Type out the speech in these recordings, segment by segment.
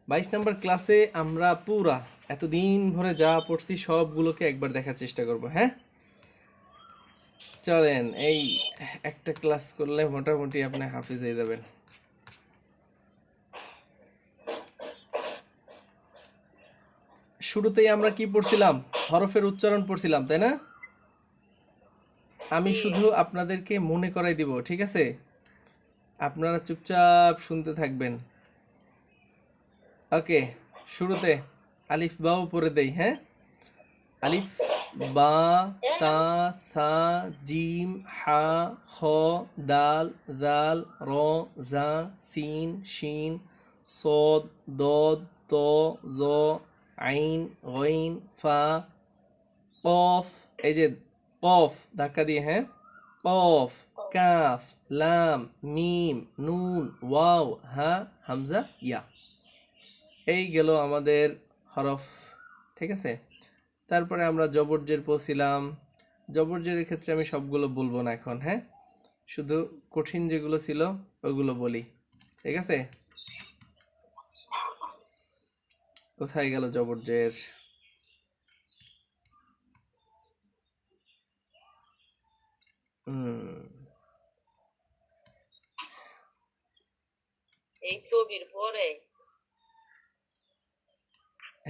22 নম্বর ক্লাসে আমরা পুরা এতদিন ভরে যা পড়ছি সবগুলোকে একবার দেখার চেষ্টা করব। হ্যাঁ, চলেন এই একটা ক্লাস করলে মোটামুটি আপনি হাফিজ হয়ে যাবেন। শুরুতেই আমরা কি পড়ছিলাম? হরফের উচ্চারণ পড়ছিলাম, তাই না? আমি শুধু আপনাদেরকে মনে করাই দিব, ঠিক আছে? আপনারা চুপচাপ শুনতে থাকবেন। ওকে, শুরুতে আলিফ বাও পড়ে দেই। হ্যাঁ, আলিফ বা তা সা জিম হা খ দাল জাল র জা সিন শিন সদ দদ ত জ আইন গইন ফা কফ, এই যে কফ ধাক্কা দিয়ে, হ্যাঁ, কফ কাফ লাম মিম নুন ওয়াও হা হামজা ইয়া। এই গেল আমাদের হরফ, ঠিক আছে? তারপরে আমরা জবরজের পড়ছিলাম। জবরজের ক্ষেত্রে আমি সবগুলো বলবো না এখন, হ্যাঁ, শুধু কঠিন যেগুলো ছিল ওগুলো বলি, ঠিক আছে? কোথায় গেল জবরজের?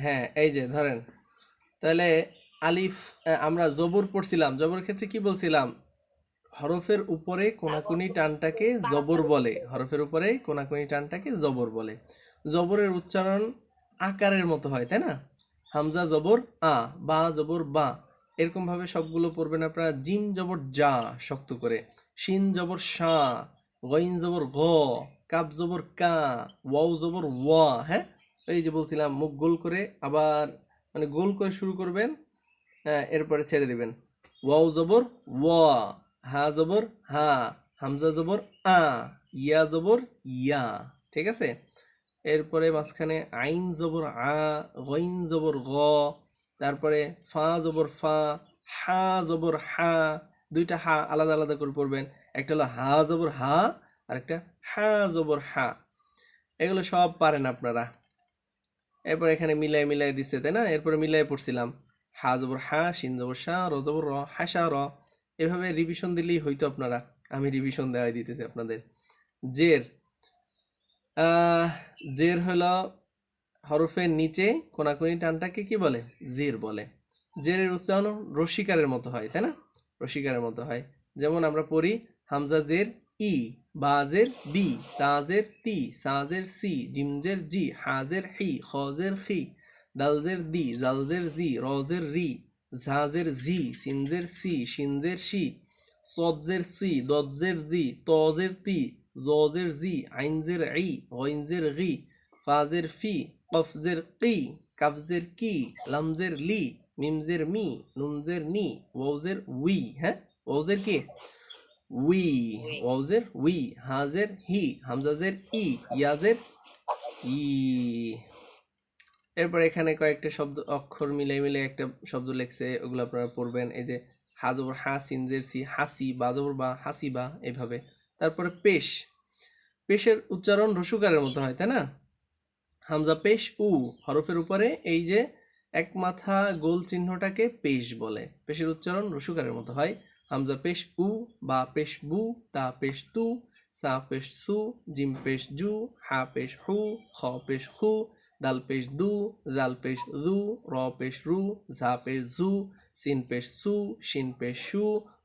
হ্যাঁ, এই যে ধরেন, তাহলে আলিফ, আমরা জবর পড়ছিলাম। জবর ক্ষেত্রে কি বলছিলাম? হরফের উপরে কোনাকুনি টানটাকে জবর বলে। হরফের উপরে কোনাকুনি টানটাকে জবর বলে। জবরের উচ্চারণ আকারের মতো হয়, তাই না? হামজা জবর আ, বা জবর বা, এরকম ভাবে সবগুলো পড়বেন আপনারা। জিম জবর যা শক্ত করে, শিন জবর শা, গইন জবর গ, কাপ জবর কা, ওয়াও জবর ওয়া। হ্যাঁ, এই যে বলছিলাম মুখ গোল করে, আবার মানে গোল করে শুরু করবেন, হ্যাঁ, এরপরে ছেড়ে দিবেন। ওয়াও জবর ওয়া, হা জবর হা, হামজা জবর আ, ইয়া জবর ইয়া, ঠিক আছে? এরপরে মাঝখানে আইন জবর আ, গইন জবর গ, তারপরে ফা জবর ফা, হা জবর হা। দুইটা হা আলাদা আলাদা করে পড়বেন। একটা হলো হা জবর হা, আর একটা হা জবর হা। এগুলো সব পারেন আপনারা। এরপর এখানে মিলাই মিলাই দিচ্ছে, তাই না? এরপরে মিলাই পড়ছিলাম হা জবর হা, শিন জবর শা, র জবর র, হাসা র। এভাবে রিভিশন দিলেই হয়তো আপনারা। আমি রিভিশন দেওয়াই দিতেছি আপনাদের। জের, জের হলো হরফের নিচে কোনাকুনি টানটাকে কি বলে? জের বলে। জেরের উচ্চারণ রসিকারের মতো হয়, তাই না? রসিকারের মতো হয়। যেমন আমরা পড়ি হামজা জের ই, বাজের বি, তাজের তি, সাজের সি, জিমজের জি, হাজের হি, খজের খি, দালজের দি, জালজের জি, রজের রি, ঝাজের জি, সিনজের সি, শিনজের শি, সদজের সি, দদজের জি, তজের তি, জজের জি, আইনজের ই, গইনজের গি, ফাজের ফি, কফজের কি, কাবজের কি, লামজের লি, মিমজের মি, নুনজের নি, ওয়াউজের উই। হ্যাঁ, ওয়াউজের কি? উই, ওয়াউজের উই, হাজের হি, হামজাজের ই, ইয়াজের ই। এরপর এখানে কয়েকটা শব্দ অক্ষর মিলে মিলে একটা শব্দ লেখছে, ওগুলো আপনারা পড়বেন। এই যে হা জবর হা, সিনজের সি, হাসি, বা জবর বা, হাসিবা, এইভাবে। তারপরে পেশ, পেশের উচ্চারণ রসুকারের মতো হয়, তাই না? হামজা পেশ উ, হরফের উপরে এই যে এক মাথা গোল চিহ্নটাকে পেশ বলে। পেশের উচ্চারণ রসুকারের মতো হয়। হামজা পেশ উ, বা পেশ বু, তা পেশ তু, সা পেশ সু, জিম পেশ জু, হা পেশ হু, খ পেশ হু, দাল পেশ দু, জাল পেশ জু, র পেশ রু, ঝা পেশ জু, সিন পেশ সু, শিন পেশ সু,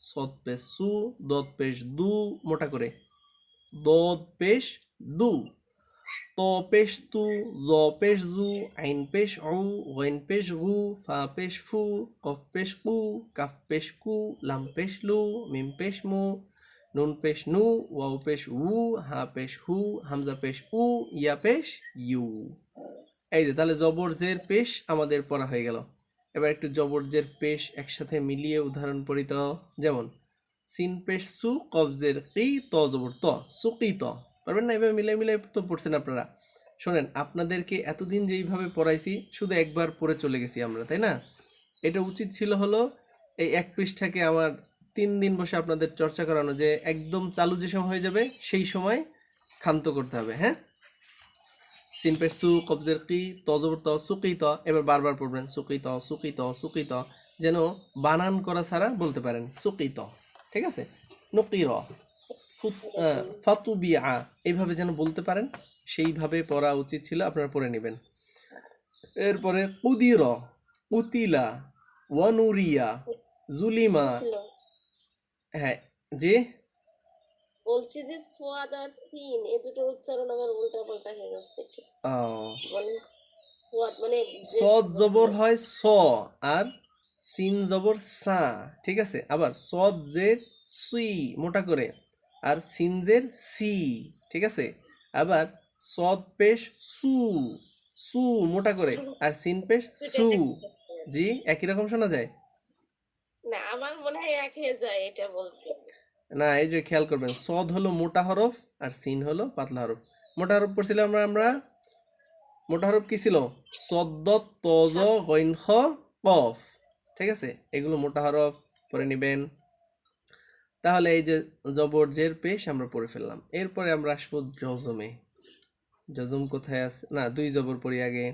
সদ পেশ সু, দদ পেশ দু, মোটা করে দদ পেশ দু, ত পেশ তু, জ পেশ জু, আইন পেশ উ, গইন পেশ গু, ফা পেশ ফু, কফ পেশ কু, কাফ পেশ কু, লাম পেশ লু, মিম পেশ মু, নুন পেশ নু, ওয়াও পেশ উ, হা পেশ হু, হামজা পেশ উ, ইয়া পেশ ইউ। এই যে তাহলে জবরজের পেশ আমাদের পড়া হয়ে গেল। এবার একটু জবরজের পেশ একসাথে মিলিয়ে উদাহরণ পড়ি তো। যেমন সিন পেশ সু, কবজের কি, ত জবর ত, সুকি ত। পারবেন না? এভাবে মিলে মিলে তো পড়ছেন আপনারা। শোনেন, আপনাদেরকে এতদিন যেইভাবে পড়াইছি শুধু একবার পড়ে চলে গেছি আমরা, তাই না? এটা উচিত ছিল হলো এই এক পৃষ্ঠাকে আমার 3 দিন বসে আপনাদের চর্চা করানো, যে একদম চালু যে সময় হয়ে যাবে সেই সময় ক্ষান্ত করতে হবে। হ্যাঁ, সিন পেশ সু, কবজের কি, ত জবর ত, সুকিত। এবার বারবার পড়বেন সুকিত সুকিত সুকিত, যেন বানান করা ছাড়া বলতে পারেন সুকিত। ঠিক আছে, নকির, ফাতুবিয়া, এইভাবে যেন বলতে পারেন, সেইভাবে পড়া উচিত ছিল, আপনারা পড়ে নেবেন। এরপরে কুদির, কুতিলা, ওয়ানুরিয়া, জুলিমা। ছিল হ্যাঁ, জি, বলছি যে সোয়াদ আর সিন এই দুটো উচ্চারণ আমার উল্টা পাল্টা হয়ে যাচ্ছে একটু। ও, বলেন সোয়াদ মানে যে সদ জবর হয় স, আর সিন জবর সা। ঠিক আছে, আবার সদ জের সি মোটা করে, আর সিন জের সি। ঠিক আছে, আবার সদ পেশ সু, সু মোটা করে, আর সিন পেশ সু। জি, একই রকম শোনা যায় না, আমার মনে হয় এক হয়ে যায়, এটা বলছি। না? এই যে খেয়াল করবেন, সদ হলো মোটা হরফ আর সিন হলো পাতলা হরফ। মোটা হরফ পড়ছিলাম আমরা মোটা হরফ কি ছিল? সদ্দ, তজ, গইন, খ, কফ। ঠিক আছে, এগুলো মোটা হরফ পড়ে নেবেন। তাহলে এই যে জবর জের পেশ আমরা পড়ে ফেললাম। এরপরে আমরা আসবো জজমে। জজম কোথায় আছে? না, দুই জবর পড়ি আগে।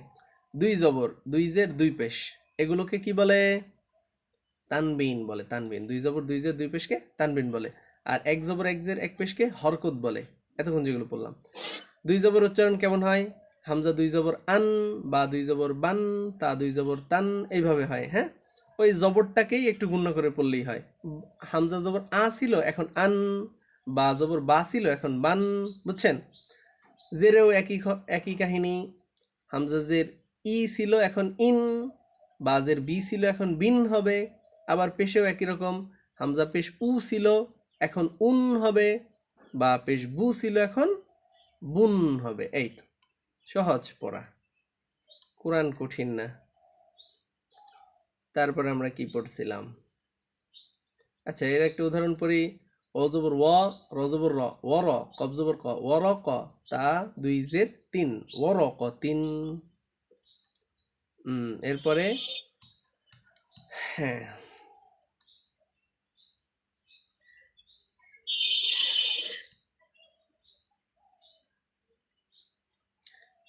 দুই জবর, দুই জের দুই পেশ, এগুলোকে কি বলে? তানবিন বলে, তানবিন। দুই জবর দুই জের দুই পেশকে তানবিন বলে। আর এক জবর এক জের এক পেশকে হরকত বলে। এতক্ষণ যেগুলো পড়লাম, দুই জবর উচ্চারণ কেমন হয়? হামজা দুই জবর আন, বা দুই জবর বান, তা দুই জবর তান, এইভাবে হয়। হ্যাঁ, ওই জবরটাকেই একটু গুণ করে পড়লেই হয়। হামজা জবর আ ছিল, এখন আন, বা জবর বা ছিল, এখন বান। বুঝছেন? জেরেও একই কাহিনী। হামজা জের ই ছিল, এখন ইন, বা জের বি ছিল, এখন বিন হবে। আবার পেশেও একই রকম, হামজা পেশ উ ছিল, এখন উন হবে, বা পেশ বু ছিল, এখন বুন হবে। এই তো, সহজ পড়া, কোরআন কঠিন না। তারপরে আমরা কি পড়ছিলাম? আচ্ছা, এর একটা উদাহরণ পড়ি। ও জবর ওয়া, র জবর র, ও র, কব জবর ক, ও র ক, তা দুই জের তিন, ও র ক তিন। এরপরে হ্যাঁ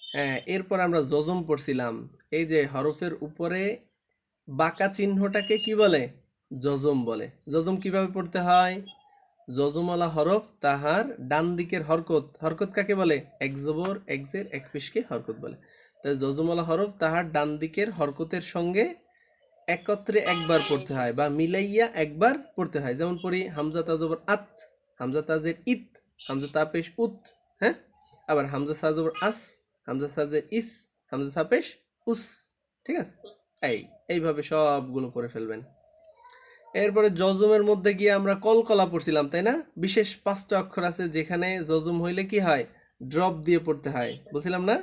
হ্যাঁ, এরপর আমরা জজম পড়ছিলাম। এই যে হরফের উপরে বাঁকা চিহ্নটাকে কি বলে? জজম বলে। জজম কিভাবে পড়তে হয়? জজমওয়ালা হরফ তাহার ডান দিকের হরকত, হরকত কাকে বলে? এক জবর এক জের এক পেশকে হরকত বলে। তাই জজমওয়ালা হরফ তাহার ডান দিকের হরকতের সঙ্গে একত্রে একবার পড়তে হয়, বা মিলাইয়া একবার পড়তে হয়। যেমন পড়ি হামজা তা জবর আত, হামজা তাজের ইত, হামজা তা পেশ উত। হ্যাঁ, আবার হামজা সা জবর আস, হামজা সাজের ইস, হামজা সা পেশ উস। ঠিক আছে, এইভাবে সবগুলো করে ফেলবেন। এরপরে জজমের মধ্যে গিয়ে আমরা কলকলা পড়ছিলাম, তাই না? বিশেষ 5টা অক্ষর আছে যেখানে জজম হইলে কি হয়? ড্রপ দিয়ে পড়তে হয়, বুঝছিলাম না?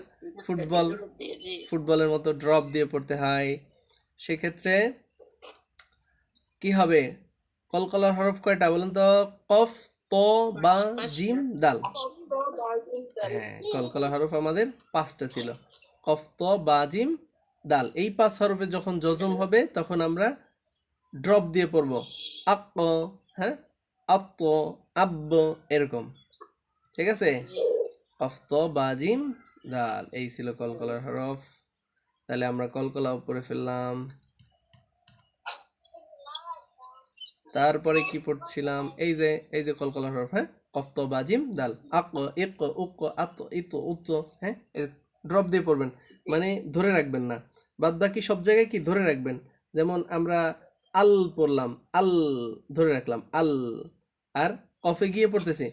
ফুটবলের মতো ড্রপ দিয়ে পড়তে হয়। সেক্ষেত্রে কি হবে? কলকলার হরফ কয়টা বলেন তো? কফ, ত, বা, জিম, দাল। হ্যাঁ, কলকলা হরফ আমাদের 5টা ছিল। কফ, ত, বা, জিম, দাল। এই 5 হরফে যখন জজম হবে তখন আমরা ড্রপ দিয়ে পড়ব। আক, হ্যাঁ, আত, আব্ব, এরকম। ঠিক আছে, কফ, ত, বা, জিম, দাল, এই ছিল কলকলার হরফ। তাহলে আমরা কলকলাও পড়ে ফেললাম। তারপরে কি পড়ছিলাম? এই যে কলকলার হরফ। হ্যাঁ, কফ, ত, বা, জিম, দাল। আক, ইক, উক, আত, ইত, উত। হ্যাঁ, ড্রপ দিয়ে পড়বেন, মানে ধরে রাখবেন না। বাদ বাকি সব জায়গায় কি ধরে রাখবেন। যেমন আমরা আল পড়লাম, আল ধরে রাখলাম, আল। আর কফে গিয়ে পড়তেছি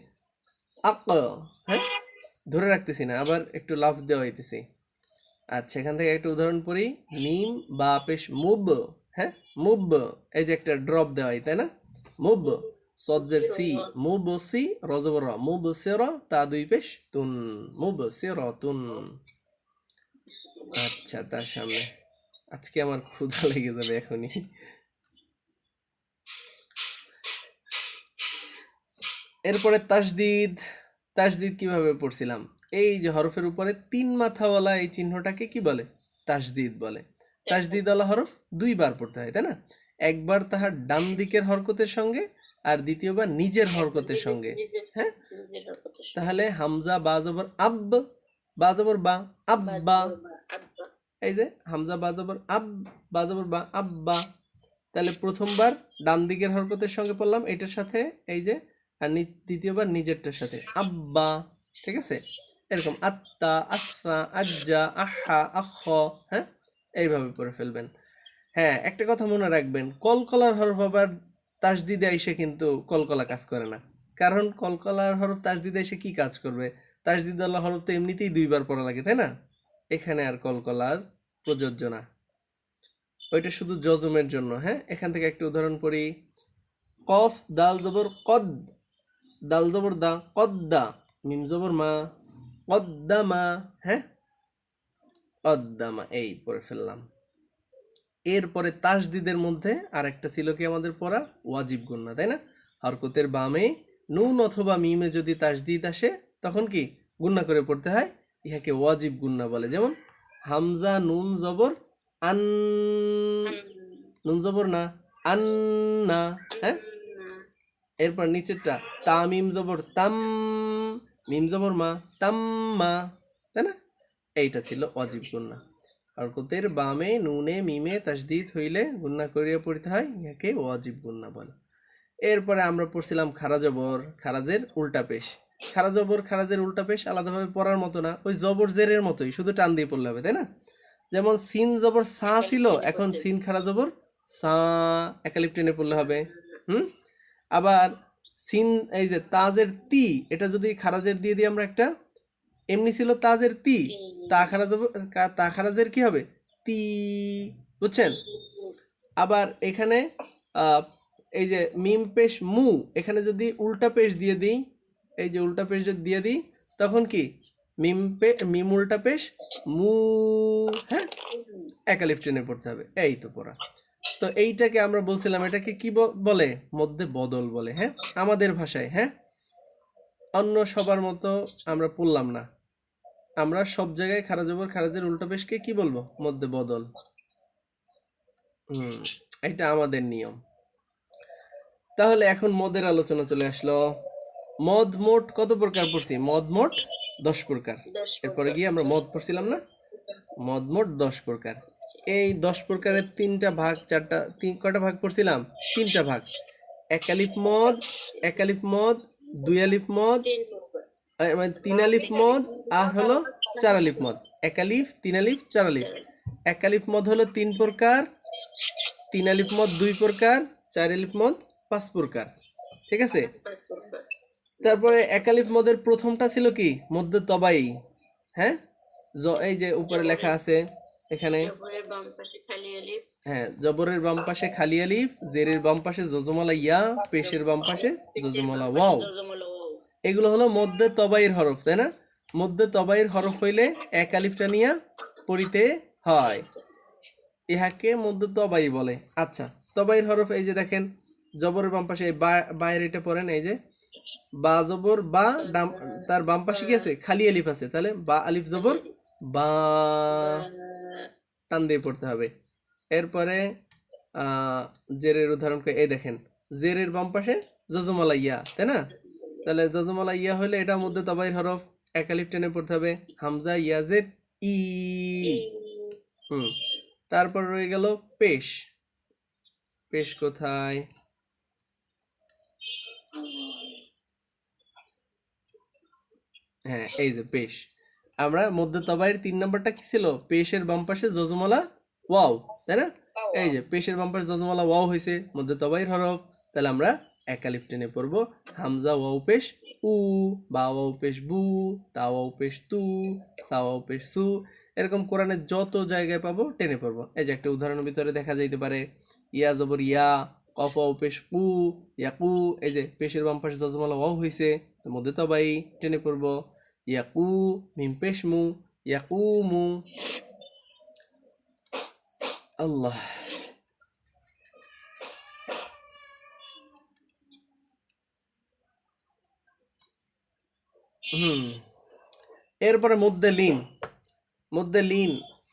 আক, হ্যাঁ, ধরে রাখতেছি না, আবার একটু লাফ দেওয়া হইতেছি। আচ্ছা, এখান থেকে একটা উদাহরণ পড়ি। মিম বা পেশ মুব, হ্যাঁ, মুব, এই যে একটা ড্রপ দেওয়াই, তাই না? মুব, সজ্জের সি, মুব সি, রজবর র, মুব সের, তা দুই পেশ তুন, মুব সের তুন। আচ্ছা, তার সামনে আজকে আমার ক্ষুধা লেগে যাবে এখনই। এরপরে তাসদিদ। তাসদিদ কিভাবে পড়ছিলাম? এই যে হরফের উপরে 3 মাথাওয়ালা এই চিহ্নটাকে কি বলে? তাসদিদ বলে। তাসদিদওয়ালা হরফ 2 বার পড়তে হয়, তাই না? একবার তাহার ডান দিকের হরকতের সঙ্গে, আর দ্বিতীয়বার নিজের হরকতের সঙ্গে। হ্যাঁ, তাহলে হামজা বা জবর আব, বা জবর বা, আব্বা। আব্বা। এই যে হামজা বা জবর আব, বা জবর বা, আব্বা। তাহলে প্রথমবার ডান দিকের হরকতের সঙ্গে পড়লাম এটার সাথে, এই যে, আর দ্বিতীয়বার নিজেরটার সাথে, আব্বা। ঠিক আছে, এরকম আত্তা, আস্সা, আজ্জা, আহা, আখ। হ্যাঁ, এইভাবে পড়ে ফেলবেন। হ্যাঁ, একটা কথা মনে রাখবেন, কলকলার হরফ আবার তাসদিদে এসে কিন্তু কলকলা কাজ করে না। কারণ কলকলার হরফ তাসদিদে এসে কি কাজ করবে? তাসদিদ আল্লাহ হরফ তো এমনিতেই দুইবার পড়া লাগে, তাই না? এখানে আর কলকলার প্রযোজ্য না, ওইটা শুধু জজমের জন্য। হ্যাঁ, এখান থেকে একটা উদাহরণ পড়ি। কফ দাল জবর কদ, দাল জবর দা, কদ্দা। মিম জবর মা, কদ্দামা। হ্যাঁ, কদ্দামা, এই পড়ে ফেললাম। এরপরে তাসদিদের মধ্যে আরেকটা ছিল কি আমাদের পড়া? ওয়াজিব গুন্না, তাই না? হরকতের বামে নুন অথবা মিমে যদি তাসদিদ আসে তখন কি গুন্না করে পড়তে হয়, ইহাকে ওয়াজিব গুন্না বলে। যেমন হামজা নুন জবর আন, নুন জবর না, আন্না। হ্যাঁ, এরপর নিচেরটা তা মিম জবর তাম, মিম জবর মা, তাম্মা। তাই না? এইটা ছিল অজিব গুন্না। হরকতের বামে নুনে মিমে তাসদিদ হইলে গুন্না করিয়া পড়তে হয়, ইহাকে ওয়াজিব গুন্না বলে। এরপরে আমরা পড়ছিলাম খারা জবর খারাজের উল্টা পেশ। খারা জবর খারাজের উল্টা পেশ আলাদাভাবে পড়ার মতো না, ওই জবর জেরের মতোই, শুধু টান দিয়ে পড়লে হবে, তাই না? যেমন সিন জবর সা ছিল, এখন সিন খারা জবর সা, একালিপ টেনে পড়লে হবে। আবার সিন, এই যে তাজের তি, এটা যদি খারাজের দিয়ে দিই আমরা একটা, এমনি ছিল তাজের তি, তা খারাজ, তা খারাজের কি হবে? তি। বুঝছেন? আবার এখানে এই যে মিম পেশ মু, এখানে যদি উল্টা পেশ দিয়ে দিই, এই যে উল্টা পেশ যদি দিয়ে দিই, তখন কি মিম উল্টা পেশ মু। হ্যাঁ, একালিফ টেনে পড়তে হবে। এই তো পড়া। তো এইটাকে আমরা বলছিলাম এটাকে কি বলে? মধ্যে বদল বলে। হ্যাঁ, আমাদের ভাষায়। হ্যাঁ, অন্য সবার মতো আমরা পড়লাম না, আমরা সব জায়গায় খারা জবর খারাজের উল্টা পেশকে কি বলবো? মধ্যে বদল। এটা আমাদের নিয়ম। তাহলে এখন মদের আলোচনা চলে আসলো। মদ মোট কত প্রকার পড়ছি? মদ মোট 10 প্রকার। এরপরে গিয়ে আমরা মদ পড়ছিলাম না? মদ মোট 10 প্রকার। এই 10 প্রকারের 3টা ভাগ, কয়টা ভাগ পড়ছিলাম? 3টা ভাগ। একালিফ মদ, একালিফ মদ, 2 আলিফ মদ, মানে 3 আলিফ মদ, আর হলো 4 আলিফ মদ। একালিফ, 3 আলিফ, 4 আলিফ। একালিফ মদ হলো 3 প্রকার, 3 আলিফ মদ 2 প্রকার, 4 আলিফ মদ 5 প্রকার। ঠিক আছে? তারপরে একালিফ মদের প্রথমটা ছিল কি? মধ্যে তবাই। হ্যাঁ, এই যে উপরে লেখা আছে এখানে, হ্যাঁ, জবরের বাম পাশে খালি আলিফ, জেরের বাম পাশে জজমালা ইয়া, পেশের বাম পাশে জজমালা ওয়াও। এগুলো হলো মধ্যে তবাইর হরফ, তাই না? মধ্যে তবাইর হরফ হইলে এক আলিফটা নিয়ে পড়িতে হয়, ইহাকে মধ্যে তবাই বলে। আচ্ছা, তবাইর হরফ এই যে দেখেন, জবরের বাম পাশে বায়ের এটা পড়েন, এই যে বা জবর বা, তার বাম পাশে কি আছে? খালি আলিফ আছে, তাহলে বা আলিফ জবর বা, টান দিয়ে পড়তে হবে। এরপরে জেরের উদাহরণ এই দেখেন, জেরের বাম পাশে জজমালা ইয়া, তাই না? তাহলে জজমালা ইয়া হলে এটা মধ্যে তবাইর হরফ, এক আলিফ টেনে পড়তে হবে। হামজা ইয়া জের ই। তারপর রয়ে গেল পেশ। পেশ কোথায়? হ্যাঁ, এই যে পেশ। আমরা মধ্যে তবাইয়ের 3 নম্বরটা কি ছিল? পেশের বাম পাশে জজমালা ওয়াও, তাই না? এই যে পেশের বাম পাশে জজমালা ওয়াও হয়েছে, মধ্যে তবাইয়ের হরফ, তাহলে আমরা এক আলিফ টেনে পড়বো। হামজা ওয়াও পেশ উ, বা ওয়াও পেশ বু, তা ওয়াও পেশ তু, সা ওয়াও পেশ সু। এরকম কোরআনের যত জায়গায় পাবো টেনে পড়বো। এই যে একটা উদাহরণের ভিতরে দেখা যাইতে পারে, ইয়া জবর ইয়া, কফ ওয়াও পেশ কু, ইয়াকু। এই যে পেশের বাম পাশে জজমালা ওয়াও হয়েছে, মধ্যে তবাই টেনে পড়বো। ইয়াকু, মিম পেশ মু, ইয়াকুমু। আল্লাহ। এরপরে মধ্যে লিন। মধ্যে লিন,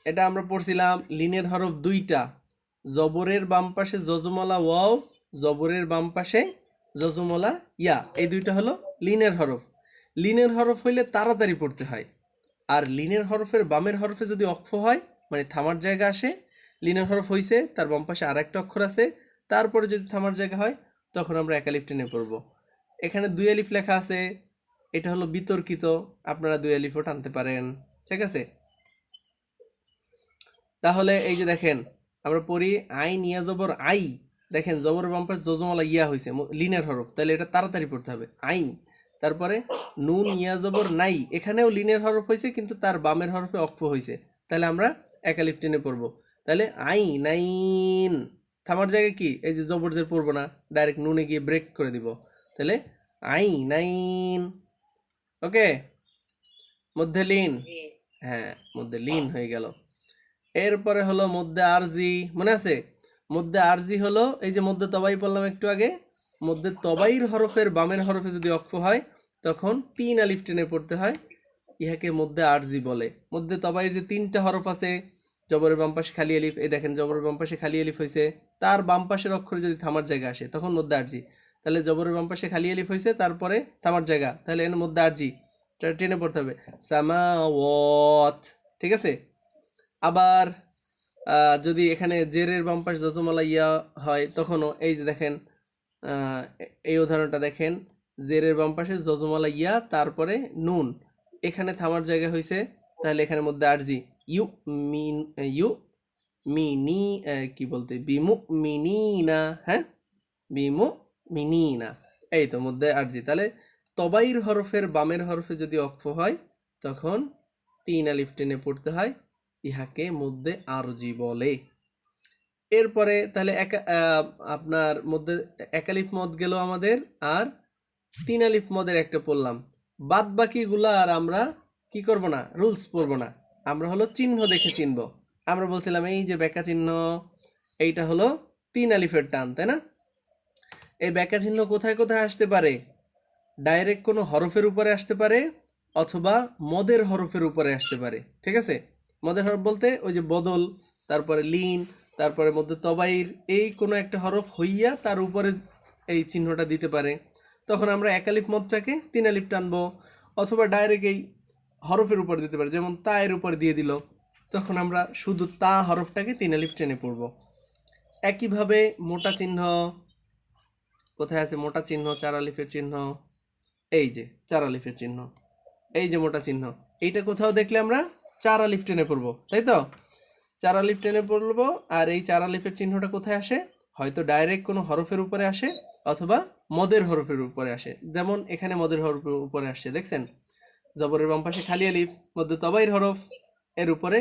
এটা আমরা পড়ছিলাম, লিনের হরফ 2টা, জবরের বাম পাশে জজমলা ওয়াও, জবরের বাম পাশে জজমলা ইয়া, এই 2টা হলো লিনের হরফ। লিনের হরফ হইলে তাড়াতাড়ি পড়তে হয়, আর লিনের হরফের বামের হরফে যদি অক্ফ হয় মানে থামার জায়গা আসে, লিনের হরফ হইছে তার বাম পাশে আর একটা অক্ষর আছে, তারপরে যদি থামার জায়গা হয় তখন আমরা এক আলিফ টেনে পড়ব। এখানে দুই আলিফ লেখা আছে, এটা হলো বিতর্কিত, আপনারা দুই আলিফও টানতে পারেন, ঠিক আছে। তাহলে এই যে দেখেন আমরা পড়ি আইন ইয়া জবর আই, দেখেন জবর বাম পাশে জজমলা ইয়া হয়েছে লিনের হরফ, তাহলে এটা তাড়াতাড়ি পড়তে হবে আই। তারপরে নুন ইয়া জবর নাই, এখানেও লিনের হরফ হয়েছে কিন্তু তার বামের হরফে অক্ফ হয়েছে, তাহলে আমরা এক আলিফ টেনে পড়বো। তাহলে আই নাইন, থামার জায়গায় কি এই যে জবর জের পড়বো না, ডাইরেক্ট নুনে গিয়ে ব্রেক করে দিব, তাহলে আই নাইন। ওকে, মধ্যে লিন, জি হ্যাঁ মধ্যে লিন হয়ে গেল। এরপরে হলো মধ্যে আরজি, মনে আছে? মধ্যে আরজি হলো এই যে মধ্যে তবাই বললাম একটু আগে, মধ্যে তবাইর হরফের বামের হরফে যদি অক্ফ হয় তখন তিন আলিফ টেনে পড়তে হয়, ইহাকে মধ্যে আরজি বলে। মধ্যে তবাইয়ের যে তিনটা হরফ আছে, জবরের বাম পাশে খালি আলিফ, এই দেখেন জবরের বাম পাশে খালি আলিফ হয়েছে, তার বাম পাশের অক্ষরে যদি থামার জায়গা আসে তখন মধ্যে আরজি। তাহলে জবরের বাম পাশে খালি আলিফ হয়েছে তারপরে থামার জায়গা, তাহলে এর মধ্যে আরজি টেনে পড়তে হবে সামাওয়াত, ঠিক আছে। আবার যদি এখানে জেরের বাম পাশে যজমালা ইয়া হয় তখনও এই যে দেখেন এই উদাহরণটা দেখেন, জেরের বাম পাশে যজমালা ইয়া তারপরে নুন, এখানে থামার জায়গা হয়েছে, তাহলে এখানে মধ্যে আরজি ইউ মিন ইউ মিনি কি বলতে বিমু মিনিনা, হ্যাঁ বিমু মিনিনা, এই তো মধ্যে আরজি। তাহলে তবাইর হরফের বামের হরফে যদি অক্ফ হয় তখন তিন আলিফ টেনে পড়তে হয়, ইহাকে মধ্যে আরজি বলে। এরপরে তাহলে আপনার মধ্যে একালিফ মদ গেল আমাদের, আর তিন আলিফ মদের একটা পড়লাম, বাদ বাকিগুলো আর আমরা কি করব না, রুলস পড়বো না, আমরা হলো চিহ্ন দেখে চিনব। আমরা বলছিলাম এই যে ব্যাকা চিহ্ন, এইটা হলো তিন আলিফের টান, তাই না? এই ব্যাকা চিহ্ন কোথায় কোথায় আসতে পারে? ডাইরেক্ট কোনো হরফের উপরে আসতে পারে অথবা মদের হরফের উপরে আসতে পারে, ঠিক আছে। মদের হরফ বলতে ওই যে বদল, তারপরে লিন, তারপরে মধ্যে তবাইর, এই কোনো একটা হরফ হইয়া তার উপরে এই চিহ্নটা দিতে পারে, তখন আমরা এক আলিফ মদটাকে তিন আলিফ টানবো, অথবা ডাইরেক্ট এই হরফের উপর দিতে পারে, যেমন তা এর উপর দিয়ে দিল, তখন আমরা শুধু তা হরফটাকে তিন আলিফ টেনে পড়বো। একইভাবে মোটা চিহ্ন কোথায় আছে? মোটা চিহ্ন চার আলিফের চিহ্ন, এই যে চার আলিফের চিহ্ন, এই যে মোটা চিহ্ন, এইটা কোথাও দেখলে আমরা চার আলিফ টেনে পড়বো, তাই তো? চার আলিফ টেনে পড়বো। আর এই চার আলিফের চিহ্নটা কোথায় আসে? হয়তো ডাইরেক্ট কোনো হরফের উপরে আসে অথবা মদের হরফের উপরে আসে, যেমন এখানে মদের হরফের উপরে আসছে, দেখছেন জবরের বাম পাশে খালি আলিফ, মধ্যে তবাইর হরফ, এর উপরে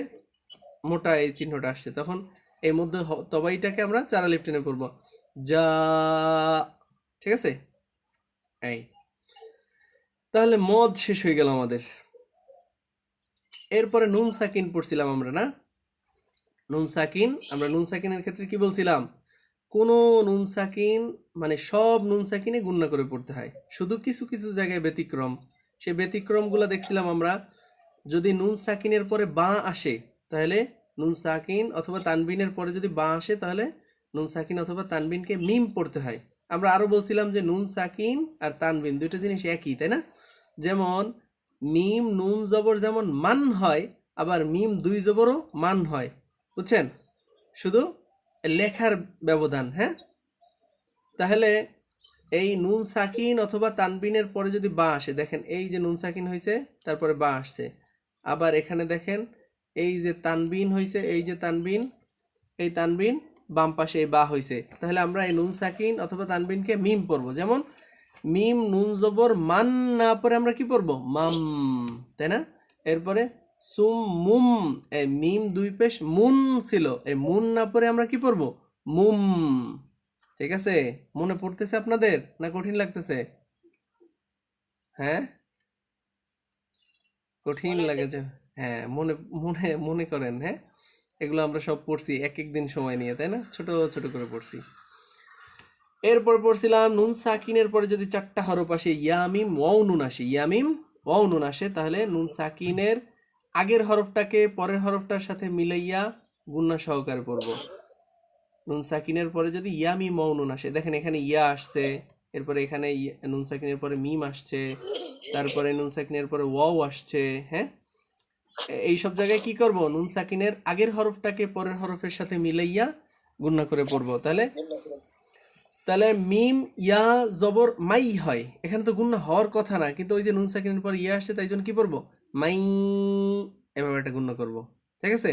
মোটা এই চিহ্নটা আসছে, তখন এই মধ্যে তবাইটাকে আমরা চার আলিফ টেনে পড়বো, যা, ঠিক আছে। এই তাহলে মদ শেষ হয়ে গেল আমাদের। এরপরে নুন সাকিন পড়ছিলাম আমরা, না? নুন সাকিন, আমরা নুন সাকিনের ক্ষেত্রে কি বলছিলাম? কোনো নুন সাকিন মানে সব নুন সাকিনে গুণনা করে পড়তে হয়, শুধু কিছু কিছু জায়গায় ব্যতিক্রম, সেই ব্যতিক্রমগুলো দেখছিলাম আমরা। যদি নুন সাকিনের পরে বা আসে তাহলে নুন সাকিন অথবা তানবিনের পরে যদি বা আসে তাহলে নুন সাকিন অথবা তানবিনকে মিম পড়তে হয়। আমরা আরও বলছিলাম যে নুন সাকিন আর তানবিন দুইটা জিনিস একই, তাই না? যেমন মিম নুন জবর যেমন মান হয়, আবার মিম দুই জবরও মান হয়, বুঝছেন? শুধু লেখার ব্যবধান, হ্যাঁ। তাহলে এই নুন সাকিন অথবা তানবিনের পরে যদি বা আসে, দেখেন এই যে নুন সাকিন হয়েছে তারপরে বা আসছে, আবার এখানে দেখেন এই যে তানবিন হয়েছে, এই যে তানবিন, এই তানবিন বাম পাশে এই বা হয়েছে, তাহলে আমরা এই নুন সাকিন অথবা তানবিনকে মিম পড়বো। যেমন মিম নুন জবর মান না পরে আমরা কি পড়বো? মাম, তাই না? এরপরে সুম মুম, এই মিম দুই পেশ মুন ছিল, এই মুন না পরে আমরা কি পড়বো? মুম, ঠিক আছে। মনে পড়তেছে আপনাদের না কঠিন লাগতেছে? হ্যাঁ, কঠিন অনেক বেশি। লাগেছে। হ্যাঁ, মনে মনে মনে করেন, হ্যাঁ এগুলো আমরা সব পড়ছি এক এক দিন সময় নিয়ে, তাই না? ছোট ছোট করে পড়ছি। এরপর পড়ছিলাম নুন সাকিনের পরে যদি চারটা হরফ আসে, ইয়ামিম ওয়াও নুন আসে, ইয়ামিম ওয়াও নুন আসে, তাহলে নুন সাকিনের আগের হরফটাকে পরের হরফটার সাথে মিলাইয়া গুণনা সহকারে পড়ব। নুন সাকিনের পরে যদি ইয়ামিম ওয়াও নুন আসে, দেখেন এখানে ইয়া আসছে, এরপরে এখানে নুন সাকিনের পরে মিম আসছে, তারপরে নুন সাকিনের পরে ওয়াও আসছে, হ্যাঁ। এই সব জায়গায় কি করব, নুন সাকিনের আগের হরফটাকে পরের হরফের সাথে মিলাইয়া গুণনা করে পড়বো। তাহলে তাহলে মিম ইয়া জবর মাই হয়, এখানে তো গুণনা হওয়ার কথা না, কিন্তু ওই যে নুন সাকিনের পর ইয়া আসছে তাই জন্য কি পড়বো, মাই, এভাবে একটা গুণনা করব। ঠিক আছে।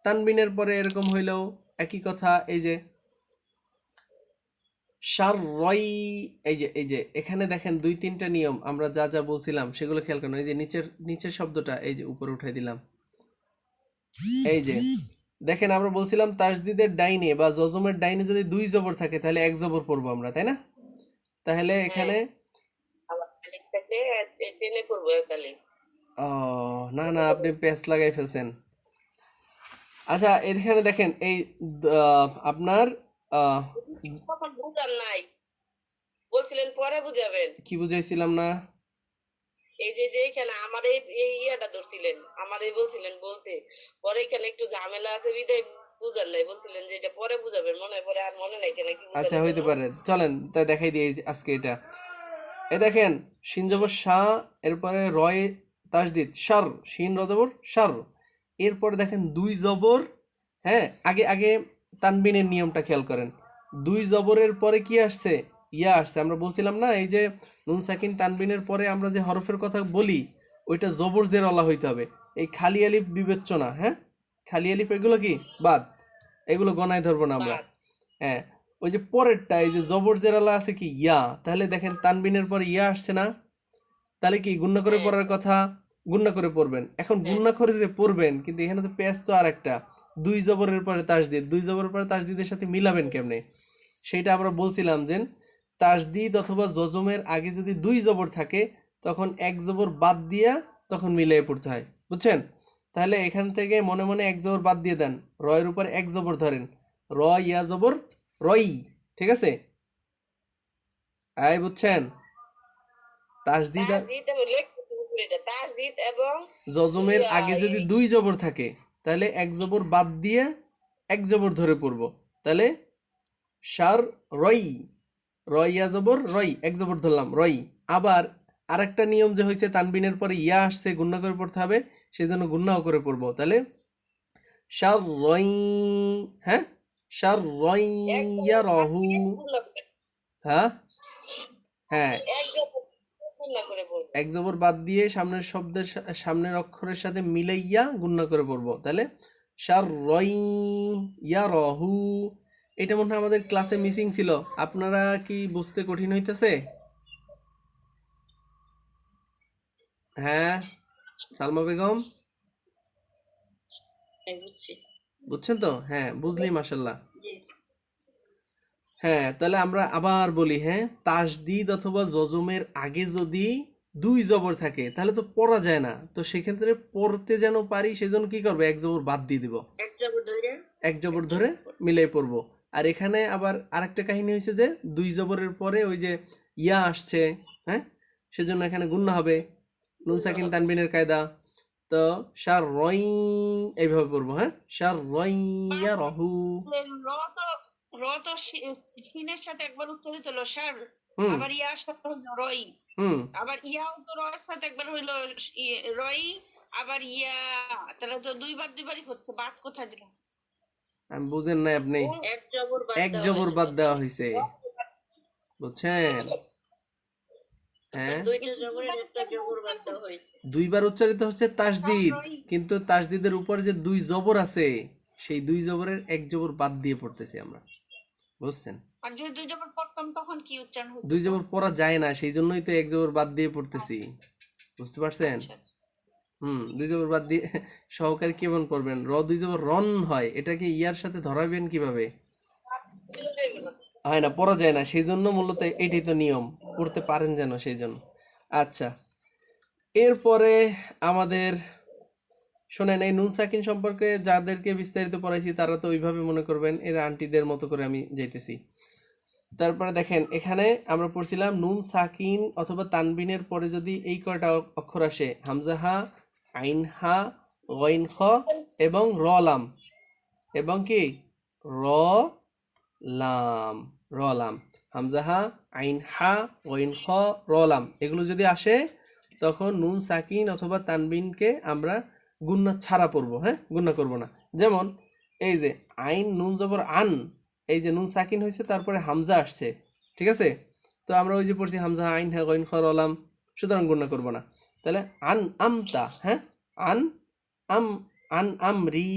তানবিনের পরে এরকম হইলেও একই কথা, এই যে সার রয়, এই যে এখানে দেখেন দুই তিনটা নিয়ম আমরা যা যা বলছিলাম সেগুলো খেয়াল করেন। এই যে নিচের শব্দটা এই যে উপরে উঠাই দিলাম, এই যে দেখেন আমরা বলছিলাম তাসদিদের ডাইনে বা জজমের ডাইনে যদি দুই জবর থাকে তাহলে এক জবর পড়বো আমরা, তাই না? তাহলে এখানে আবার আলিফ থাকলে টেনে করবো একালি। ও না না, আপনি পেঁচ লাগাই ফেলছেন। আচ্ছা এখানে দেখেন এই আপনার আহ, তখন বুঝার নাই, বলছিলেন পরে বুঝাবেন। কি বুঝাইছিলাম না? এই যে যে এখানে আমার এই এই ইয়াটা ধরছিলেন, আমার এই বলছিলেন বলতে, পরে এখানে একটু ঝামেলা আছে বিদায় বুঝার নাই, বলছিলেন যে এটা পরে বুঝাবেন, মনে হয় পরে আর মনে নাই কেন কি আচ্ছা বুঝানোর হইতে জন্য। পারে, চলেন তাই দেখাই দিই এই যে আজকে এটা। এ দেখেন শিন জবর শাহ, এরপরে রয় তাসদিদ শার, শিন রজবর শার, এরপরে দেখেন দুই জবর। হ্যাঁ, আগে আগে তানবিনের নিয়মটা খেয়াল করেন, দুই জবরের পরে কি আসছে, ইয়া আসছে। আমরা বলছিলাম না এই যে নুন সাকিন তানবিনের পরে আমরা যে হরফের কথা বলি ওইটা জবর জের অলা হইতে হবে, এই খালি আলিফ বিবেচ্য না। হ্যাঁ, খালি আলিফ এগুলো কি বাদ, এগুলো গণায় ধরবো না আমরা। বাদ। হ্যাঁ, ওই যে পরেরটা এই যে জবর জেরালা আছে কি ইয়া, তাহলে দেখেন তানবিনের পরে ইয়া আসছে না, তাহলে কি গুণনা করে হ্যাঁ পড়ার কথা, গুণনা করে পড়বেন। এখন হ্যাঁ গুণনা করে যে পড়বেন, কিন্তু এখানে তো পেঁচ তো আর একটা, দুই জবরের পরে তাসদিদ, দুই জবরের পরে তাসদিদের সাথে মিলাবেন কেমনে, সেইটা আমরা বলছিলাম যে তাসদিদ অথবা জজমের আগে যদি দুই জবর থাকে তখন এক জবর বাদ দিয়া তখন মিলিয়ে পড়তে হয়, বুঝছেন? তাহলে এখান থেকে মনে মনে এক জবর বাদ দিয়ে দেন, রয়ের উপর এক জবর ধরেন, র ইয়া জবর রই। ঠিক আছে, আয় বুঝছেন? তাসদিদ আর তাসদিদ এবং এটা তাসদিদ এবং জজমের ইয়া আগে যদি দুই জবর থাকে তাহলে এক জবর বাদ দিয়ে এক জবর ধরে পড়ব। তাহলে সার রই, রইয়া জবর রই, এক জবর ধরলাম রই। আবার আরেকটা নিয়ম যে হয়েছে তানবিনের পরে ইয়া আসছে গুণনা করে পড়তে হবে, সেই জন্য গুণনাও করে পড়বো। তাহলে সার রই, হ্যাঁ সার এক রইয়া জবর বাদ রহু, দিয়ে গুণনা করে, হ্যাঁ হ্যাঁ, এক জবর গুণনা করে বলবো। এক জবর বাদ দিয়ে সামনের শব্দের সামনের অক্ষরের সাথে মিলাইয়া গুণনা করে পড়বো। তাহলে সার রই ইয়া রহু, এটা মনে হয় আমাদের ক্লাসে মিসিং ছিল, আপনারা কি বুঝতে কঠিন হইতেছে? হ্যাঁ, সালমা বেগম হ্যাঁ, বুঝছি। বুঝছেন তো? হ্যাঁ বুঝলি, মাশাল্লাহ। জি। হ্যাঁ, তাহলে আমরা আবার বলি, হ্যাঁ তাসদিদ অথবা জজমের আগে যদি দুই জবর থাকে তাহলে তো পড়া যায় না, তো সেক্ষেত্রে পড়তে যেন পারি সেজন্য কি করবো, এক জবর বাদ দিয়ে দিব, এক জবর ধরে এক জবর এক ধরে জবর পড়বো। মিলাই পড়বো। আর এখানে আবার আরেকটা কাহিনী হয়েছে যে দুই জবরের পরে ওই যে ইয়া আসছে, হ্যাঁ সেজন্য এখানে গুণনা হবে, নুন গুণনা সাকিন হবে। তানবিনের কায়দা। তো সার রই, এইভাবে পড়বো, হ্যাঁ সার রইয়া রহু। র তো শিনের সাথে একবার উচ্চারিত হলো সার, হুম আবার ইয়ার সাথে হইলো রই, হুম আবার ইয়াও তো রয়ের সাথে একবার হইলো রই, আবার ইয়া, তাহলে তো দুইবার দুইবারই হচ্ছে, বাদ কোথায় দিলাম? আমি বুঝেন নাই আপনি, এক জবর বাদ এক দেওয়া জবর হয়েছে বাদ দেওয়া কথায়। হয়েছে, বুঝছেন? হ্যাঁ, দুইটা জবরের একটা জবর বাদ দেওয়া হয়েছে। দুইবার উচ্চারিত হচ্ছে তাসদিদ, রই। কিন্তু তাসদিদের উপর যে দুই জবর আছে সেই দুই জবরের এক জবর বাদ দিয়ে পড়তেছি আমরা, বুঝছেন? আর যদি দুই জবর পড়তাম তখন কি উচ্চারণ হতো? দুই জবর পড়া যায় না, সেই জন্যই তো এক জবর বাদ দিয়ে পড়তেছি, বুঝতে পারছেন? আচ্ছা, দুই জবর বাদ দিয়ে সহকারে কেমন পড়বেন, র দুই জবর রন হয়, এটাকে ইয়ার সাথে ধরাবেন কিভাবে? দিলে যাইবে না। হয় না, পড়া যায় না, সেই জন্য মূলত এইটাই তো নিয়ম, পড়তে পারেন যেন সেই জন্য। আচ্ছা, এরপরে আমাদের শোনেন, এই নুন সাকিন সম্পর্কে যাদেরকে বিস্তারিত পড়াইছি তারা তো ওইভাবে মনে করবেন এরা আন্টিদের মতো করে আমি যাইতেছি। তারপরে দেখেন এখানে আমরা পড়ছিলাম নুন সাকিন অথবা তানবিনের পরে যদি এই কয়টা অক্ষর আসে, হামজা হা, আইন হা, গইন খ এবং র লাম, এবং কি র লাম, র লাম, হামজা হা, আইন হা, গইন খ, র লাম, এগুলো যদি আসে তখন নুন সাকিন অথবা তানবিনকে আমরা গুন্না ছাড়া পড়বো, হ্যাঁ, গুন্না করব না। যেমন এই যে আইন নুন জবর আন, এই যে নুন সাকিন হয়েছে তারপরে হামজা আসছে, ঠিক আছে? তো আমরা ওই যে পড়ছি হামজা আইন হ্যাঁ গইন খর অলাম, সুতরাং গুন্না করব না। তাহলে আন আমতা, হ্যাঁ, আন আম আন আমরি।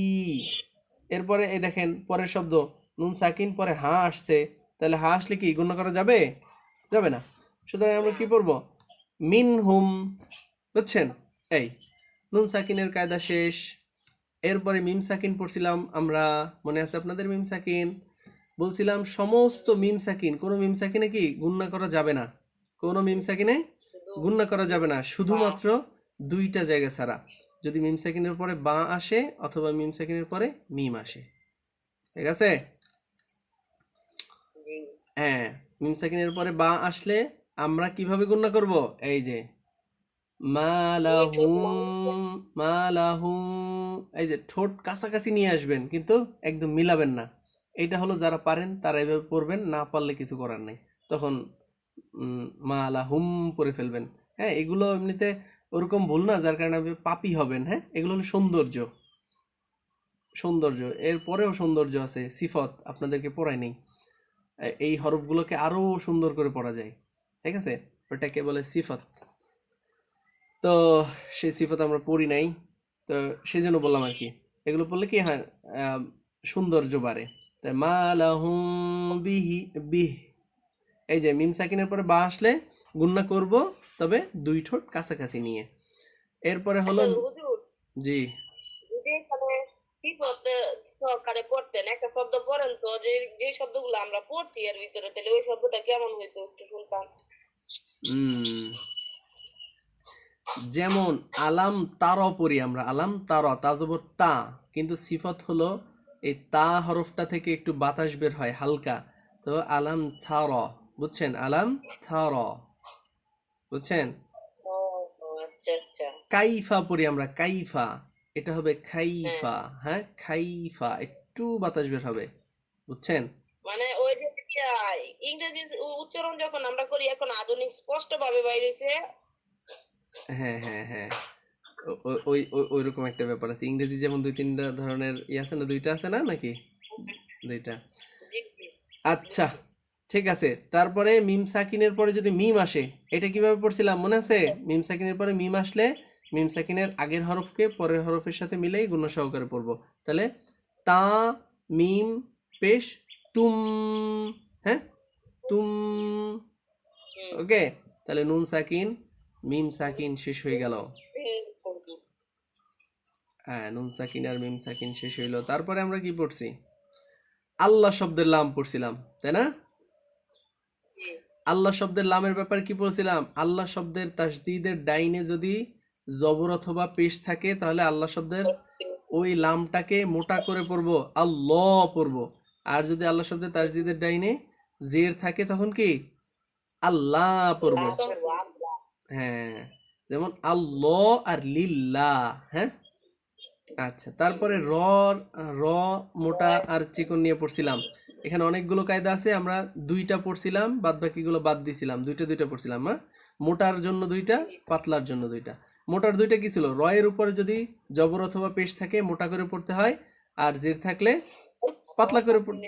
এরপরে এই দেখেন পরের শব্দ নুন সাকিন পরে হা আসছে, তাহলে হা আসলে কি গুণ করা যাবে? যাবে না। সুতরাং আমরা কি পড়বো? মিন হুম, বুঝছেন? এই নুন সাকিনের কায়দা শেষ। এরপরে মিম সাকিন পড়ছিলাম আমরা, মনে আছে আপনাদের? মিম সাকিন বলছিলাম সমস্ত মিম সাকিন, কোনো মিম সাকিনে কি গুণনা করা যাবে না, কোনো মিম সাকিনে শুধু গুণনা করা যাবে না, বা। শুধুমাত্র দুইটা জায়গা ছাড়া, যদি মিম সাকিনের পরে বা আসে অথবা মিম সাকিনের পরে মিম আসে, ঠিক আছে? জি। হ্যাঁ, মিম সাকিনের পরে বা আসলে আমরা কিভাবে গণনা করব? এই যে দুই ঠোঁট মালাহুম, লম্বা। মালাহুম, এই যে ঠোঁট কাছাকাছি নিয়ে আসবেন কিন্তু একদম মিলাবেন না। এইটা হলো যারা পারেন তারা এভাবে পড়বেন, না পারলে কিছু করার নেই, তখন মালাহুম পড়ে ফেলবেন। হ্যাঁ, এগুলো এমনিতে ওরকম ভুল না যার কারণে আপনি পাপী হবেন। হ্যাঁ, এগুলো হলো সৌন্দর্য, সৌন্দর্য। এরপরেও সৌন্দর্য আছে, সিফত আপনাদেরকে পড়াই নেই। এই হরফগুলোকে আরো সুন্দর করে পড়া যায়, ঠিক আছে? ওটাকে বলে সিফত। তো সেই সিফত আমরা পড়ি নাই, তো সেই জন্য বললাম আর কি, এগুলো পড়লে কি হয়, সৌন্দর্য বাড়ে। তাই মালাহুম বিহি বিহ, এই যে মিম সাকিনের পরে বা আসলে গুন্না করব, তবে দুই ঠোঁট কাছাকাছি নিয়ে। এরপরে হলো, আচ্ছা হুজুর, জি যদি এখানে বিপদ সহকারে পড়তেন একটা শব্দ পড়েন তো, যে যে শব্দগুলো আমরা পড়ছি এর ভিতরে, তাহলে ওই শব্দটা কেমন হয়েছে একটু শুনতাম। উম, যেমন আলাম তার পড়ি আমরা, আলাম তার, তা জবর তা, কিন্তু সিফত হলো এই তা হরফটা থেকে একটু বাতাস বের হয় হালকা, তো আলাম থার, বুঝছেন? আলাম থার, বুঝছেন? ও, ও, আচ্ছা আচ্ছা। কাইফা পড়ি আমরা, কাইফা, এটা হবে হ্যাঁ, খাইফা। হ্যাঁ, খাইফা, একটু বাতাস বের হবে, বুঝছেন? মানে ওই যে ইংরেজি উচ্চারণ যখন আমরা করি এখন আধুনিক স্পষ্ট ভাবে বাইরেছে। হ্যাঁ হ্যাঁ হ্যাঁ, ওই রকম একটা ব্যাপার আছে। ইংরেজি যেমন দুই তিনটা ধরনের আছে না, দুইটা আছে না নাকি? দুইটা। জি জি, আচ্ছা, বুঝছি। ঠিক আছে। তারপরে মিম সাকিনের পরে যদি মিম আসে, এটা কিভাবে পড়ছিলাম মনে আছে? মিম সাকিনের পরে মিম আসলে মিম সাকিনের আগের হরফকে পরের হরফের সাথে মিলেই গুণ সহকারে পড়বো। তাহলে তা মিম পেশ তুম, হ্যাঁ, তুম, হুম। ওকে। তাহলে নুন সাকিন মিম সাকিন শেষ হয়ে গেল। হুম, হ্যাঁ, নুন সাকিন আর মিম সাকিন শেষ হইলো। তারপরে আমরা কি পড়ছি? আল্লাহ শব্দের লাম পড়ছিলাম, তাই না? জি। আল্লাহ শব্দের লামের ব্যাপারে কি বলছিলাম? আল্লাহ শব্দের তাসদিদের ডাইনে যদি জবর অথবা পেশ থাকে তাহলে আল্লাহ শব্দের ওই লামটাকে মোটা করে পড়বো, আল্লাহ পড়বো। আর যদি আল্লাহ শব্দের তাসদিদের ডাইনে জের থাকে তখন কি আল্লাহ পড়বো। হ্যাঁ, যেমন আল্লাহ আর লিল্লাহ। হ্যাঁ, আচ্ছা। তারপরে র, র মোটা আর চিকন নিয়ে পড়ছিলাম। এখানে অনেকগুলো কায়দা আছে, আমরা দুইটা পড়ছিলাম, বাদ বাকিগুলো বাদ দিছিলাম, দুইটা দুইটা পড়ছিলাম। হ্যাঁ, মোটার জন্য দুইটা, পাতলার জন্য দুইটা। মোটার দুইটা কি ছিল? রয়ের উপরে যদি জবর অথবা পেশ থাকে মোটা করে পড়তে হয়, আর জের থাকলে পাতলা করে পড়তে।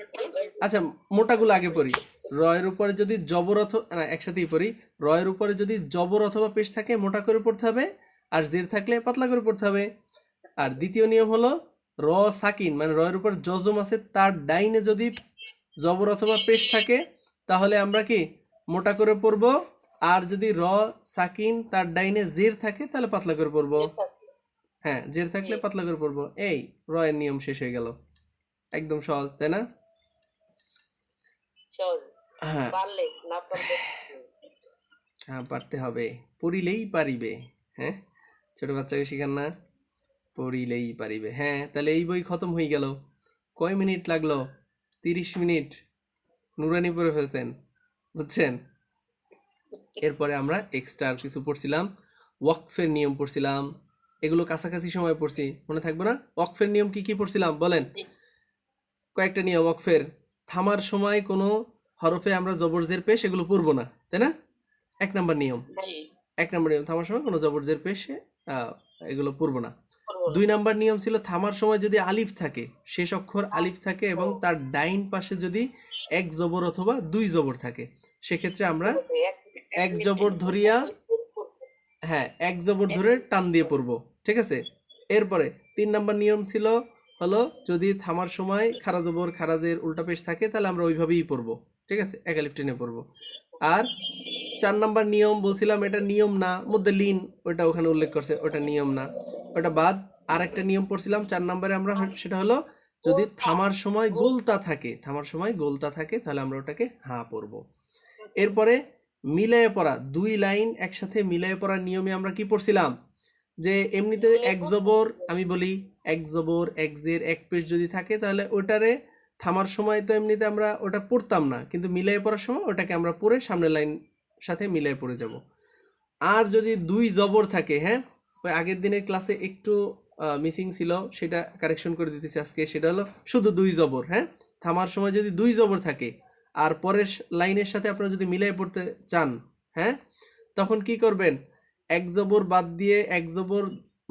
আচ্ছা, মোটাগুলো আগে পড়ি। রয়ের উপরে যদি জবর অথবা, না একসাথেই পড়ি। রয়ের উপরে যদি জবর অথবা পেশ থাকে মোটা করে পড়তে হবে, আর জের থাকলে পাতলা করে পড়তে হবে। আর দ্বিতীয় নিয়ম হলো র সাকিন, মানে রয়ের উপর জজম আছে তার ডাইনে যদি জবর অথবা পেশ থাকে তাহলে আমরা কি মোটা করে পড়ব, আর যদি র সাকিন তার ডাইনে জের থাকে তাহলে পাতলা করে পড়ব। হ্যাঁ, জের থাকলে পাতলা করে পড়ব। এই রয়ের নিয়ম শেষ হয়ে গেল, একদম সহজ, তাই না? সহজ, হ্যাঁ পারলে না পারলে। হ্যাঁ, পারতে হবে, পড়িলেই পারিবে। হ্যাঁ, ছোট বাচ্চাকে শিখান না, পড়িলেই পারিবে। হ্যাঁ, তাহলে এই বই খতম হয়ে গেল। কয় মিনিট লাগলো? 30 মিনিট নুরানি পড়ে ফেলছেন, বুঝছেন? এরপরে আমরা এক্সট্রা আর কিছু পড়ছিলাম, ওয়াকফের নিয়ম পড়ছিলাম, এগুলো কাছাকাছি সময় পড়ছি, মনে থাকবে না? ওয়াকফের নিয়ম কি কি পড়ছিলাম বলেন? কয়েকটা নিয়ম ওয়াকফের। থামার সময় কোনো হরফে আমরা জবর জের পেশ এগুলো পড়বো না, তাই না? 1 নম্বর নিয়ম। জি। এক নম্বর নিয়ম, থামার সময় কোনো জবর জের পেশে এগুলো পড়বো না। করবো না। 2 নাম্বার নিয়ম ছিল থামার সময় যদি আলিফ থাকে, শেষ অক্ষর আলিফ থাকে এবং তার ডাইন পাশে যদি এক জবর অথবা 2 জবর থাকে, সেক্ষেত্রে আমরা এক জবর ধরিয়া, হ্যাঁ, এক জবর ধরে টান দিয়ে পড়বো, ঠিক আছে। এরপরে 3 নাম্বার নিয়ম ছিল হলো যদি থামার সময় খারা জবর খারাজের উল্টা পেশ থাকে তাহলে আমরা ওইভাবেই পড়বো, ঠিক আছে, এক আলিফ টেনে পড়বো। আর 4 নাম্বার নিয়ম বলছিলাম, এটা নিয়ম না, মধ্যে লিন ওটা ওখানে উল্লেখ করছে, ওটা নিয়ম না, ওটা বাদ। আর একটা নিয়ম পড়ছিলাম 4 নাম্বারে আমরা, সেটা হলো যদি থামার সময় গোলতা থাকে, থামার সময় গোলতা থাকে তাহলে আমরা ওটাকে হা পড়বো। এরপরে মিলায়ে পড়া, 2 লাইন একসাথে মিলায়ে পড়ার নিয়মে আমরা কি পড়ছিলাম, যে এমনিতে এক জবর, আমি বলি এক জবর এক জের এক পেশ যদি থাকে তাহলে ওটারে থামার সময় তো এমনিতে আমরা ওটা পড়তাম না, কিন্তু মিলায়ে পড়ার সময় ওটাকে আমরা পড়ে সামনের লাইন সাথে মিলায়ে পড়ে যাব। আর যদি 2 জবর থাকে, হ্যাঁ, ওই আগের দিনের ক্লাসে একটু মিসিং ছিল, সেটা কারেকশন করে দিতেছি আজকে, সেটা হলো শুধু 2 জবর, হ্যাঁ, থামার সময় যদি 2 জবর থাকে আর পরের লাইনের সাথে আপনারা যদি মিলাই পড়তে চান, হ্যাঁ, তখন কি করবেন, এক জবর বাদ দিয়ে এক জবর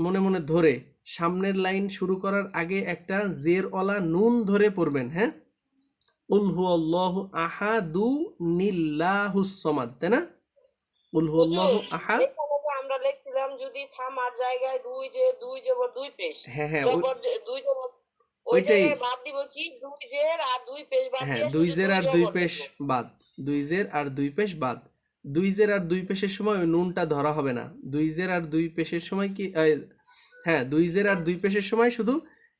মনে মনে ধরে সামনের লাইন শুরু করার আগে একটা জেরওয়ালা নুন ধরে পড়বেন, হ্যাঁ, কুল হুয়াল্লাহু আহাদু নিল্লাহুস সামাদ, তাই না, কুল হুয়াল্লাহু আহাদ, এখানে তো আমরা লিখছিলাম যদি থামার জায়গায় দুই জবর দুই পেশ, হ্যাঁ হ্যাঁ জবর দুই জবর, ওই ওইটাই, জায়গায় বাদ দিব কি 2 জের আর 2 পেশ বাদ হ্যাঁ, দিয়ে 2 শুধু জের 2 আর 2 জবর পেশ লিখবো। বাদ, 2 জের আর 2 পেশ বাদ। 2 জের আর 2 পেশের সময় ওই নুনটা ধরা হবে না। 2 জের আর 2 পেশের সময় কি হ্যাঁ, 2 জের আর 2 পেশের সময় শুধু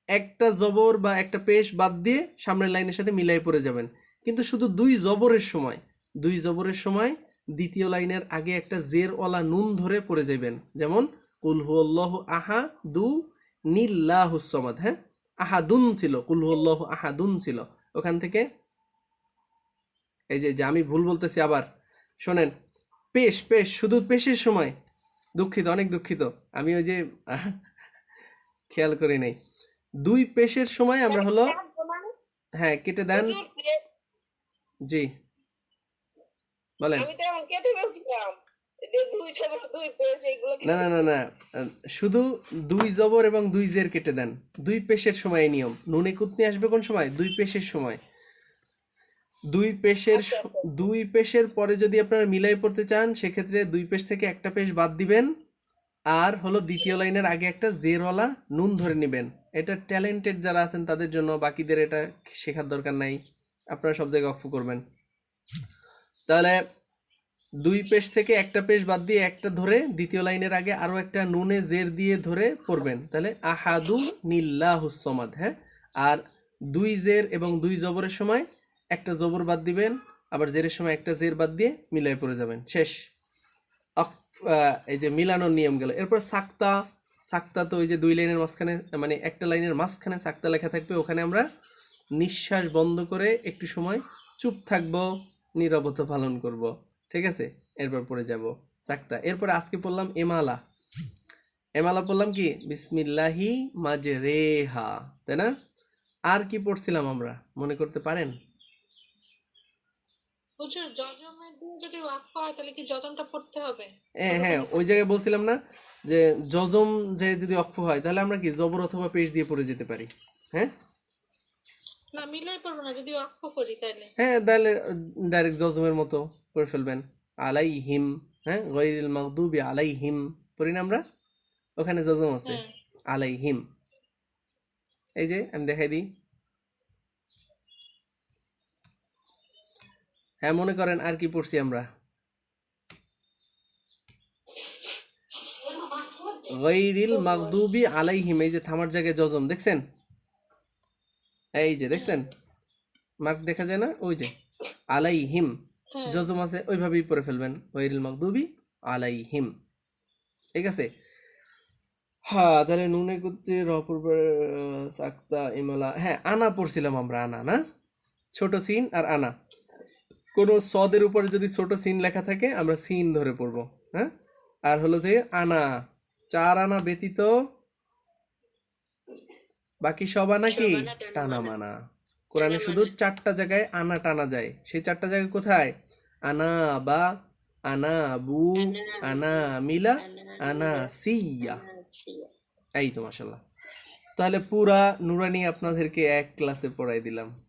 একটা জবর বা একটা পেশ বাদ দিয়ে সামনের লাইনের সাথে মিলাই পড়ে যাবেন। কিন্তু শুধু 2 জবরের সময়, 2 জবরের সময় দ্বিতীয় লাইনের আগে একটা জেরওয়ালা নুন ধরে পড়ে যাবেন, যেমন কুল হুয়াল্লাহু আহাদু নিল্লাহুস সামাদ, হ্যাঁ, আহাদুন ছিল, কুল হুয়াল্লাহু আহাদুন ছিল, ওখান থেকে এই যে আমি ভুল বলতেছি আবার শোনেন, পেশ পেশ শুধু পেশের সময়, দুঃখিত, অনেক দুঃখিত, আমি ওই যে খেয়াল করি নাই, 2 পেশের সময় আমরা হলো, হ্যাঁ, কেটে দেন, হুজুর, জি বলেন। আমি তো এখন কেটে ফেলছিলাম যে 2 জবর 2 পেশ এইগুলো না না না না, শুধু 2 জবর এবং 2 জের কেটে দেন, 2 পেশের সময় এই নিয়ম, নুনে কুতনি আসবে কোন সময়, 2 পেশের সময়। 2 পেশের পরে যদি আপনারা মিলাই পড়তে চান সেক্ষেত্রে 2 পেশ থেকে একটা পেশ বাদ দিবেন, আর হলো দ্বিতীয় লাইনের আগে একটা জেরওয়ালা নুন ধরে নেবেন। এটা ট্যালেন্টেড যারা আছেন তাদের জন্য, বাকিদের এটা শেখার দরকার নাই, আপনারা সব জায়গায় অক্ষ করবেন। তাহলে 2 পেশ থেকে একটা পেশ বাদ দিয়ে একটা ধরে দ্বিতীয় লাইনের আগে আরো একটা নুনে জের দিয়ে ধরে পড়বেন, তাহলে আহাদু নিল্লাহুস সামাদ, হ্যাঁ। আর 2 জের এবং 2 জবরের সময় একটা জবর বাদ দিবেন, আবার জেরের সময় একটা জের বাদ দিয়ে মিলাই পড়ে যাবেন, শেষ। এই যে মিলানোর নিয়ম গেল। এরপর সাক্তা, সাক্তা তো ওই যে 2 লাইনের মাঝখানে, মানে একটা লাইনের মাঝখানে সাক্তা লেখা থাকবে, ওখানে আমরা নিঃশ্বাস বন্ধ করে একটু সময় চুপ থাকবো, নীরবতা পালন করব, ঠিক আছে, এরপর পড়ে যাব সাক্তা। এরপর আজকে পড়লাম এমালা, এমালা পড়লাম কি বিসমিল্লাহি মাজরেহা, তাই না। আর কি পড়ছিলাম আমরা মনে করতে পারেন? হুজুর, জজমের দিন যদি ওয়াকফ হয় তাহলে কি জজমটা পড়তে হবে? হ্যাঁ হ্যাঁ, ওই জায়গায় বলছিলাম না যে জজম যে যদি অক্ষ হয় তাহলে আমরা কি জবর অথবা পেশ দিয়ে পড়ে যেতে পারি, হ্যাঁ না, মিলাই পড়বো না, যদি ওয়াকফ করি তাহলে। হ্যাঁ, তাহলে ডাইরেক্ট জজমের মতো পড়ে ফেলবেন, আলাইহিম, হ্যাঁ, গায়রিল মাগদুবি আলাইহিম পড়ি না আমরা, ওখানে জজম আছে, হ্যাঁ, আলাইহিম। এই যে আমি দেখাই দিই, হ্যাঁ, মনে করেন আর কি পড়ছি আমরা, গায়রিল মাগদুবি আলাইহিম, এই যে থামার জায়গায় জজম দেখছেন, এই যে দেখছেন মার্ক দেখা যায় না, ওই যে আলাইহিম হ্যাঁ, জজম আছে, ওইভাবেই পড়ে ফেলবেন, গায়রিল মাগদুবি আলাইহিম, ঠিক আছে। হ্যাঁ, তাহলে নুনে কুত্তি রপূর্বের সাক্তা ইমালা, হ্যাঁ, আনা পড়ছিলাম আমরা, আনা না, ছোট সিন আর আনা, কোনো সদের উপরে যদি ছোট সিন লেখা থাকে আমরা সিন ধরে পড়বো, হ্যাঁ। আর হলো যে আনা, 4 আনা ব্যতীত বাকি সব আনা কি টানা মানা, কোরআনে শুধু 4টা জায়গায় আনা টানা যায়, সেই 4টা জায়গায় কোথায়, আনা বা আনা বু, আনা মিলা, আনা সিয়া। এই তো মাশাল্লাহ। তাহলে পুরা নুরানি আপনাদেরকে এক ক্লাসে পড়াই দিলাম।